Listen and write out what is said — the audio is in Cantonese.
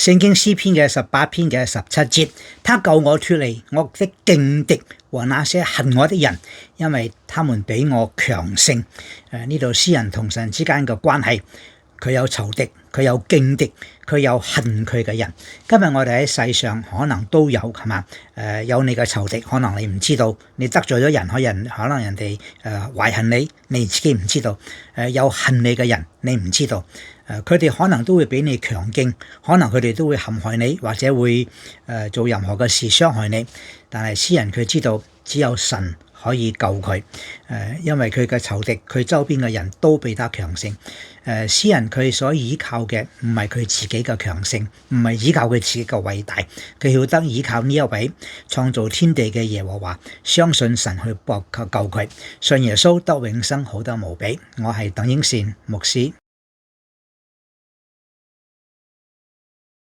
聖經詩篇嘅18篇嘅17節，他救我脫離我的勁敵和那些恨我的人，因為他們比我強盛。呢度詩人同神之間嘅關係，佢有仇敵，佢有勁敵，佢有恨佢嘅人。今日我哋喺世上可能都有，係嘛？有你嘅仇敵，可能你唔知道，你得罪咗人，可能人哋懷恨你，你自己唔知道。有恨你嘅人，你唔知道。佢哋可能都會比你強勁，可能佢哋都會陷害你，或者會做任何嘅事傷害你。但係詩人佢知道，只有神可以救佢，因為佢嘅仇敵，佢周邊嘅人都比他強盛。詩人佢所依靠嘅唔係佢自己嘅強盛，唔係依靠佢自己嘅偉大，佢曉得依靠呢一位創造天地嘅耶和華，相信神去救佢，信耶穌得永生，好得無比。我係鄧英善牧師。